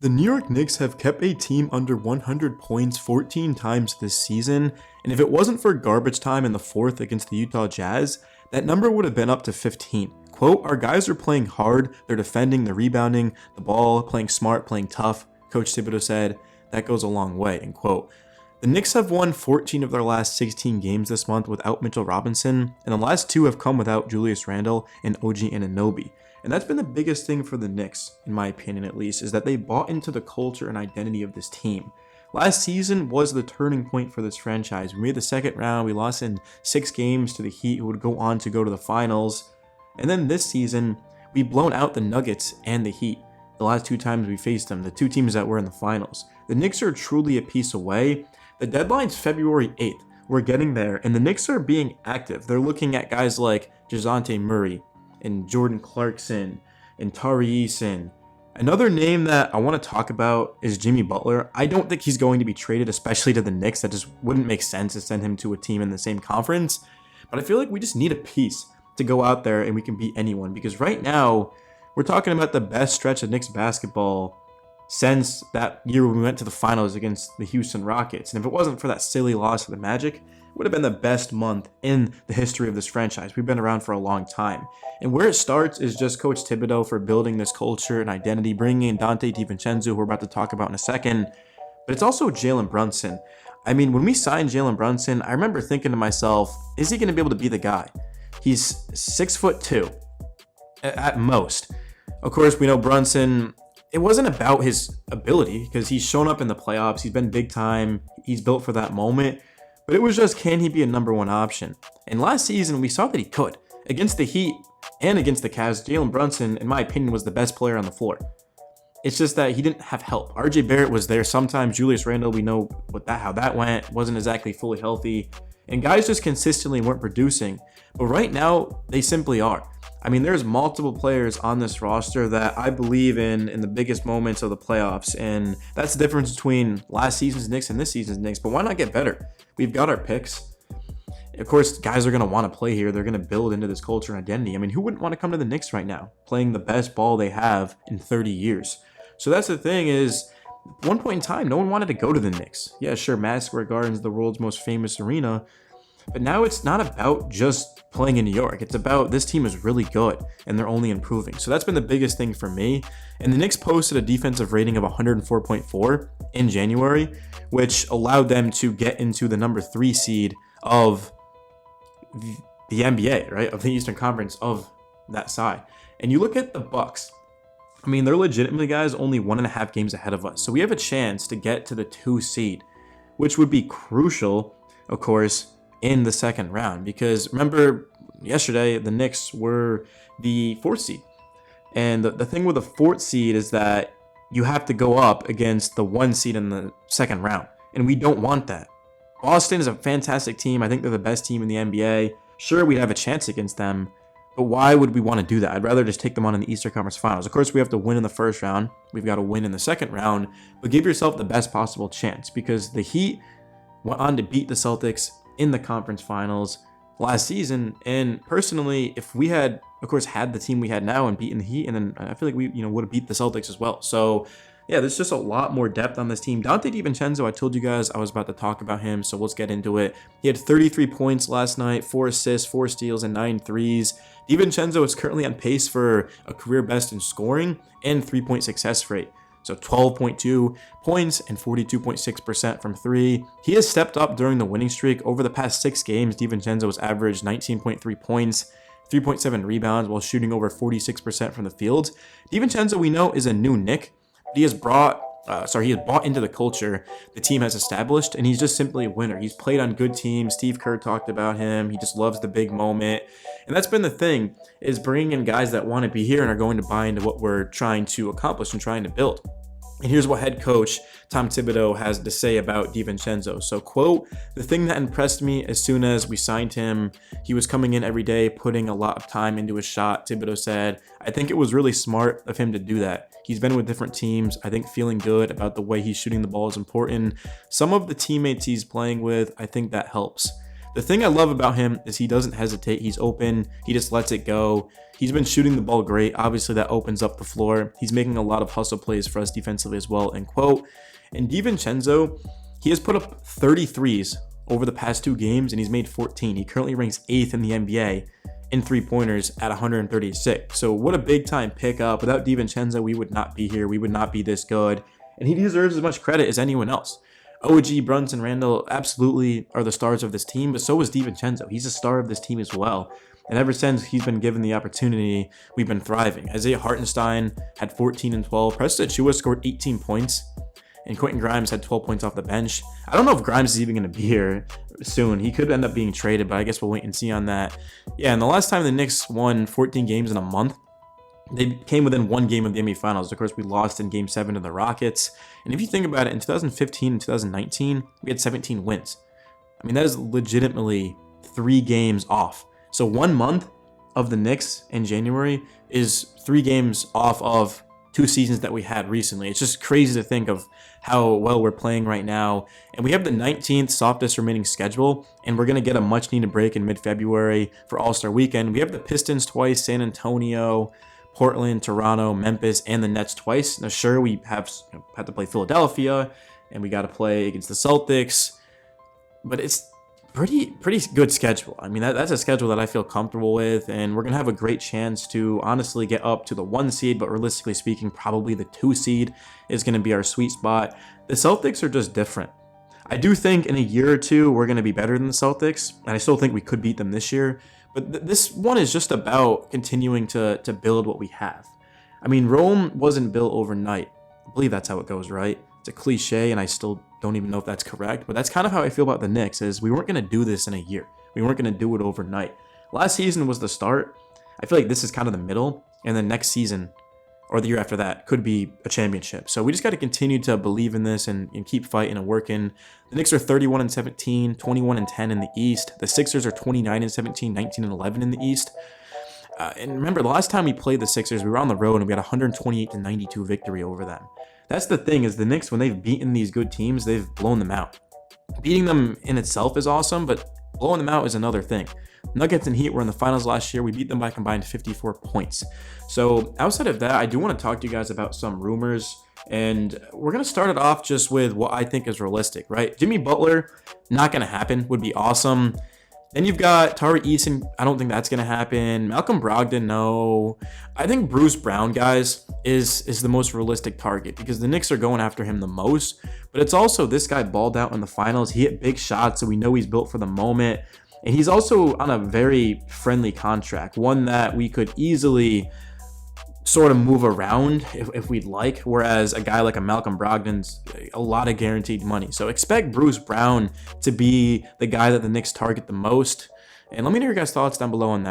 The New York Knicks have kept a team under 100 points 14 times this season, and if it wasn't for garbage time in the fourth against the Utah Jazz, that number would have been up to 15. Quote, our guys are playing hard, they're defending, they're rebounding, the ball, playing smart, playing tough. Coach Thibodeau said, that goes a long way, end quote. The Knicks have won 14 of their last 16 games this month without Mitchell Robinson, and the last two have come without Julius Randle and OG Anunoby. And that's been the biggest thing for the Knicks, in my opinion at least, is that they bought into the culture and identity of this team. Last season was the turning point for this franchise. We made the second round, we lost in 6 games to the Heat, who would go on to go to the finals. And then this season, we've blown out the Nuggets and the Heat. The last 2 times we faced them, the 2 teams that were in the finals. The Knicks are truly a piece away. The deadline's February 8th. We're getting there, and the Knicks are being active. They're looking at guys like DeJounte Murray, and Jordan Clarkson, and Tari Eason. Another name that I want to talk about is Jimmy Butler. I don't think he's going to be traded, especially to the Knicks. That just wouldn't make sense to send him to a team in the same conference. But I feel like we just need a piece to go out there and we can beat anyone. Because right now, we're talking about the best stretch of Knicks basketball since that year when we went to the finals against the Houston Rockets. And if it wasn't for that silly loss to the Magic, it would have been the best month in the history of this franchise. We've been around for a long time. And where it starts is just Coach Thibodeau for building this culture and identity, bringing in Dante DiVincenzo, who we're about to talk about in a second. But it's also Jalen Brunson. I mean, when we signed Jalen Brunson, I remember thinking to myself, is he going to be able to be the guy? He's 6'2" at most. Of course, we know Brunson, it wasn't about his ability because he's shown up in the playoffs. He's been big time. He's built for that moment. But it was just, can he be a number 1 option? And last season, we saw that he could. Against the Heat and against the Cavs, Jalen Brunson, in my opinion, was the best player on the floor. It's just that he didn't have help. RJ Barrett was there sometimes. Julius Randle, we know how that went. Wasn't exactly fully healthy. And guys just consistently weren't producing. But right now, they simply are. I mean, there's multiple players on this roster that I believe in the biggest moments of the playoffs. And that's the difference between last season's Knicks and this season's Knicks. But why not get better? We've got our picks. Of course, guys are going to want to play here. They're going to build into this culture and identity. I mean, who wouldn't want to come to the Knicks right now, playing the best ball they have in 30 years? So that's the thing is, at one point in time, no one wanted to go to the Knicks. Yeah, sure, Madison Square Garden is the world's most famous arena. But now it's not about just playing in New York. It's about this team is really good and they're only improving. So that's been the biggest thing for me. And the Knicks posted a defensive rating of 104.4 in January, which allowed them to get into the number 3 seed of the NBA, right? Of the Eastern Conference of that side. And you look at the Bucks. I mean, they're legitimately, guys, only 1.5 games ahead of us. So we have a chance to get to the 2 seed, which would be crucial, of course, in the second round, because remember yesterday the Knicks were the 4th seed, and the thing with the 4th seed is that you have to go up against the 1 seed in the second round, and we don't want that. Boston is a fantastic team. I think they're the best team in the NBA. Sure, we'd have a chance against them, but why would we want to do that? I'd rather just take them on in the Eastern Conference Finals. Of course, we have to win in the first round. We've got to win in the second round, but give yourself the best possible chance, because the Heat went on to beat the Celtics in the conference finals last season. And personally, if we had, of course, had the team we had now and beaten the Heat, and then I feel like we, would have beat the Celtics as well. So yeah, there's just a lot more depth on this team. Dante DiVincenzo, I told you guys I was about to talk about him, so let's get into it. He had 33 points last night, 4 assists, 4 steals, and 9 threes. DiVincenzo is currently on pace for a career best in scoring and 3-point success rate. So 12.2 points and 42.6% from 3. He has stepped up during the winning streak. Over the past 6 games, DiVincenzo has averaged 19.3 points, 3.7 rebounds, while shooting over 46% from the field. DiVincenzo, we know, is a new Knick. He has bought into the culture the team has established, and he's just simply a winner. He's played on good teams. Steve Kerr talked about him. He just loves the big moment. And that's been the thing, is bringing in guys that want to be here and are going to buy into what we're trying to accomplish and trying to build. And here's what head coach Tom Thibodeau has to say about DiVincenzo. So, quote, the thing that impressed me as soon as we signed him, he was coming in every day, putting a lot of time into his shot. Thibodeau said, I think it was really smart of him to do that. He's been with different teams. I think feeling good about the way he's shooting the ball is important. Some of the teammates he's playing with, I think that helps. The thing I love about him is he doesn't hesitate. He's open. He just lets it go. He's been shooting the ball great. Obviously, that opens up the floor. He's making a lot of hustle plays for us defensively as well, end quote. And DiVincenzo, he has put up 33s over the past 2 games, and he's made 14. He currently ranks 8th in the NBA in 3-pointers at 136. So what a big-time pickup. Without DiVincenzo, we would not be here. We would not be this good. And he deserves as much credit as anyone else. OG, Brunson, Randall absolutely are the stars of this team, but so is DiVincenzo. He's a star of this team as well. And ever since he's been given the opportunity, we've been thriving. Isaiah Hartenstein had 14 and 12. Preston Achiuwa scored 18 points. And Quentin Grimes had 12 points off the bench. I don't know if Grimes is even going to be here soon. He could end up being traded, but I guess we'll wait and see on that. Yeah, and the last time the Knicks won 14 games in a month, they came within 1 game of the NBA Finals. Of course, we lost in Game 7 to the Rockets. And if you think about it, in 2015 and 2019, we had 17 wins. I mean, that is legitimately 3 games off. So 1 month of the Knicks in January is 3 games off of 2 seasons that we had recently. It's just crazy to think of how well we're playing right now. And we have the 19th softest remaining schedule, and we're going to get a much needed break in mid-February for All-Star Weekend. We have the Pistons twice, San Antonio, Portland, Toronto, Memphis, and the Nets twice. Now, sure, we have to play Philadelphia, and we got to play against the Celtics, but it's pretty good schedule. I mean, that's a schedule that I feel comfortable with, and we're gonna have a great chance to honestly get up to the 1 seed, but realistically speaking, probably the 2 seed is gonna be our sweet spot. The Celtics are just different. I do think in a year or 2 we're gonna be better than the Celtics, and I still think we could beat them this year. But this one is just about continuing to build what we have. I mean, Rome wasn't built overnight. I believe that's how it goes, right? It's a cliche, and I still don't even know if that's correct. But that's kind of how I feel about the Knicks, is we weren't going to do this in a year. We weren't going to do it overnight. Last season was the start. I feel like this is kind of the middle. And then next season, or the year after that, could be a championship. So we just got to continue to believe in this and keep fighting and working. The Knicks are 31 and 17, 21 and 10 in the East. The Sixers are 29 and 17, 19 and 11 in the East. And remember, the last time we played the Sixers, we were on the road and we had a 128 to 92 victory over them. That's the thing, is the Knicks, when they've beaten these good teams, they've blown them out. Beating them in itself is awesome, but blowing them out is another thing. Nuggets and Heat were in the finals last year. We beat them by combined 54 points. So outside of that, I do want to talk to you guys about some rumors. And we're going to start it off just with what I think is realistic, right? Jimmy Butler, not going to happen, would be awesome. Then you've got Tari Eason. I don't think that's going to happen. Malcolm Brogdon, no. I think Bruce Brown, guys, is the most realistic target because the Knicks are going after him the most. But it's also, this guy balled out in the finals. He hit big shots, so we know he's built for the moment. And he's also on a very friendly contract, one that we could easily sort of move around if we'd like, whereas a guy like a Malcolm Brogdon's a lot of guaranteed money. So expect Bruce Brown to be the guy that the Knicks target the most. And let me know your guys' thoughts down below on that.